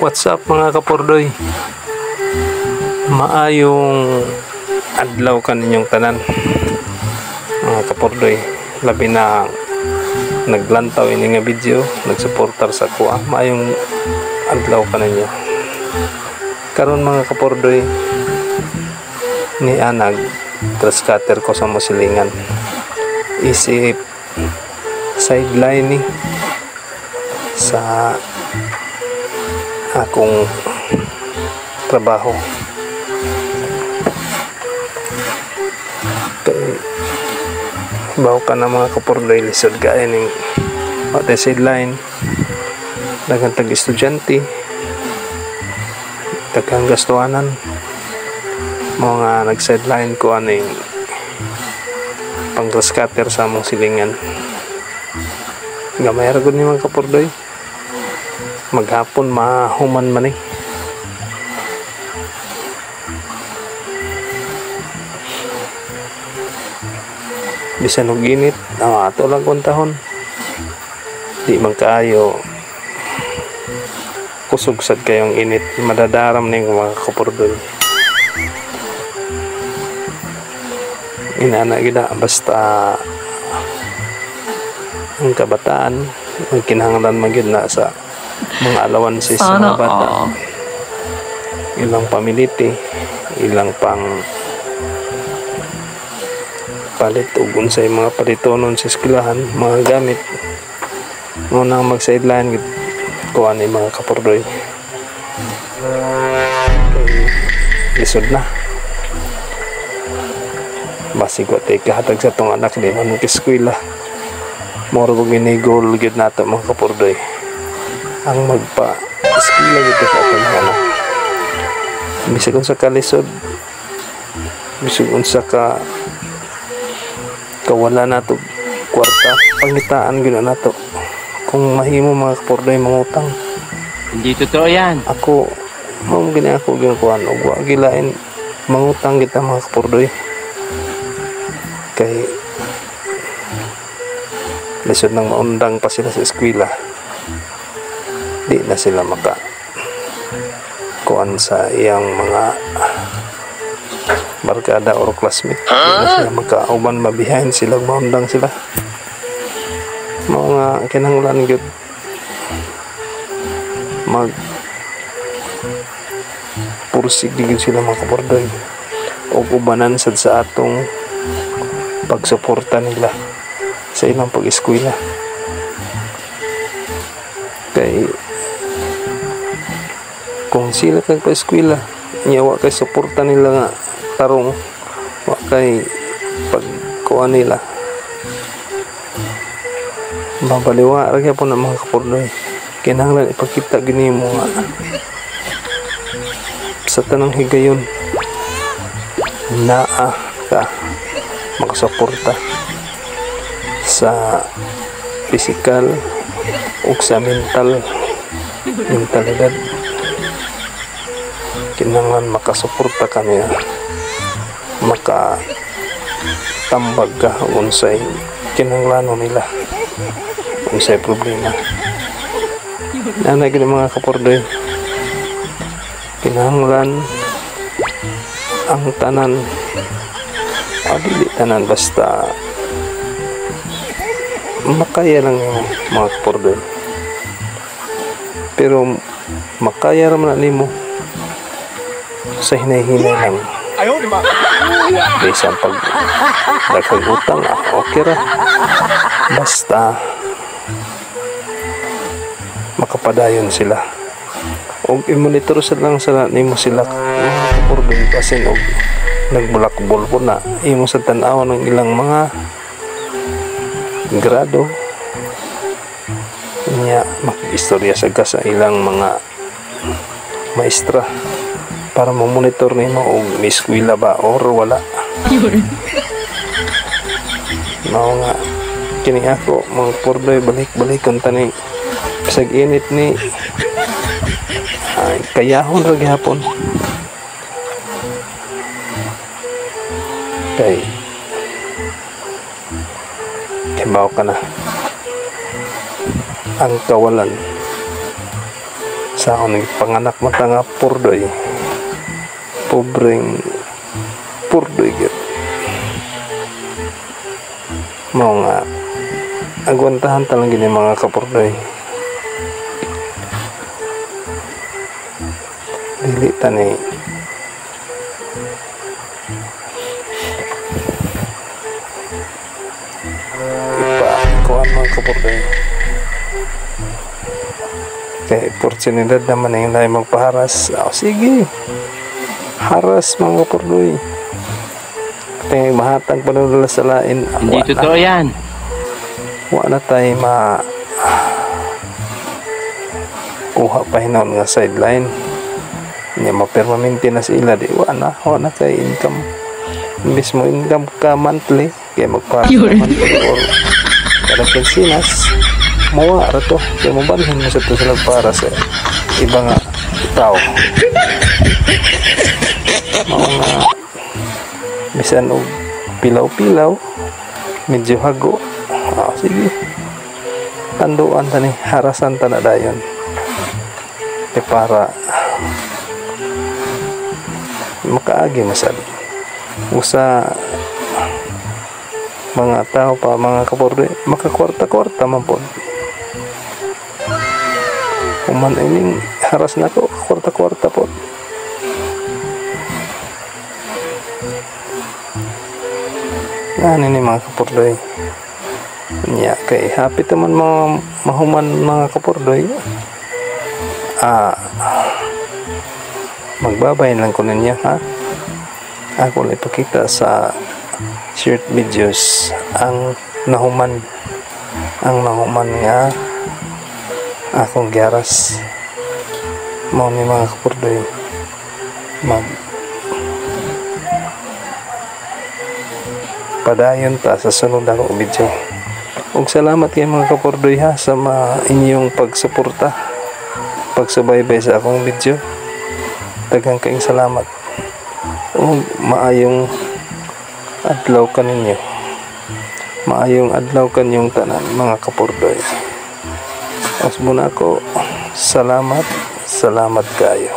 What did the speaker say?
What's up mga kapurdoy? Maayong adlaw kaninyong tanan mga kapurdoy, labi na naglantaw ini nga video, nagsuportar sa kuha. Maayong adlaw kaninyo karon mga kapurdoy. Ni anag traskater ko sa musilingan, isip sideline ni sa akong trabaho. Kay bawo ka na mga kapurdoy, lisod kaya ning pati sideline, daghang tag estudyante, daghang gastuanan. Mga nag-sideline ko aning pang scatter sa among silingan. Gamay ra gud ni mga kapurdoy, maghapon mahuman man eh. Bisan og init, ato lang kung tahon, di man kaayo kusog sad kayong init, madadaram ning mga kapurdoy. Inana gida basta ang kabataan ang kinahanglan man gyud na sa mga allowances sa mga bata, ilang pamiliti, ilang pang palit ug unsay mga palitonon sa eskwelahan, mga gamit. Muna mag-sideline gid kuha ni mga kapurdoy. Lisod na basig wa tay kahatag sa tong anak di man mag-eskwela. Moro kong ginigol gid nato mga kapurdoy ang magpa-eskwela gid sa atong anak. Bisag unsa ka lisod, bisag unsa ka kawala nato kwarta, pangitaan gid nato. Kung mahimo mga kapurdoy mangutang, hindi totoo yan. Ako mao gini ako gyud kuan og wa gilain mangutang kita mga kapurdoy. Kay lisod nang maundang pa sila sa eskwela, di na sila maka kuan sa iyang mga barkada or classmate. Di na sila makauban, mabihain sila, maundang sila. Mga kinahanglan gyud mag pursig gyud sila mga kapurdoy og ubanan sad sa atong pagsuporta nila sa ilang pag-eskwela. Kay kung sila kag pa-eskwela nya wa kay suporta nila nga tarong, wa kay pagkuha nila, babaliwa ra gyapon ang mga kapurdoy. Kinahanglan ipakita gini mo nga sa tanang higayon naa ka makasuporta sa physical ug sa mentalidad. Kinahanglan makasuporta ka niya, makatambag ka unsay kinahanglanon nila, unsay problema. Nanay gid mga kapurdoy, kinahanglan ang tanan, dili tanan basta makaya lang yung mga kapurdoy, pero makaya ra man nimo sa hinay-hinay lang. Bisan pag daghang utang, okay ra, basta makapadayon sila og i-monitor sa lang sa nimo sila mga kapurdoy. Kasi og nagbulakbol po na imo sa tan-aw ng ilang mga grado niya, makistorya sa ilang mga maestra para mamonitor nimo og may eskwela ba or wala. Mao nga kini ako mga kapurdoy, balik-balik kung tani bisag init ni kayahon ra gihapon. Kay bawo ka na ang kawalan sa akong panganak mata nga purdoy, pobreng purdoy gyud. Mao nga agwantahan talang gini mga kapurdoy. Dili tani kuan mga kapurdoy. Kaya oportunidad naman na yung tayo magpaharas. Sige, haras mga kapurdoy. Kaya mahatag pa nung sa lain. Hindi totoo yan. Wala tayo kuha pa hinon nga sideline. Hindi ma-permanente na sila. Di wala tayo income. Mismo income ka monthly. Kaya magpaharas ka monthly or kada pensinas. Mawa rato. Kaya mabalhin mo sa ito sila para sa iba nga tao. Mga bisan og pilaw-pilaw medyo hago. Sige, tanduan tani, harasan ta na dayon para makaagi masad usa mga tao pa mga kaporde makakwarta-kwarta man po. Kuman ining haras na ko kwarta-kwarta po. Yan ini mga kapurdoy. Nya kay happy teman mga mahuman mga kapurdoy. Magbabay lang ko ninyo ha. Ako lang ipakita sa short videos ang nahuman nga akong giaras. Mao ni mga kapurdoy. Padayon ta sa sunod akong video. Ug salamat kay mga kapurdoy ha sa inyong pagsuporta, pagsubaybay sa akong video. Daghang kaayong salamat. Ug maayong adlaw kaninyo. Maayong adlaw kanyong tanan mga kapurdoy. Asmo na ako. Salamat kayo.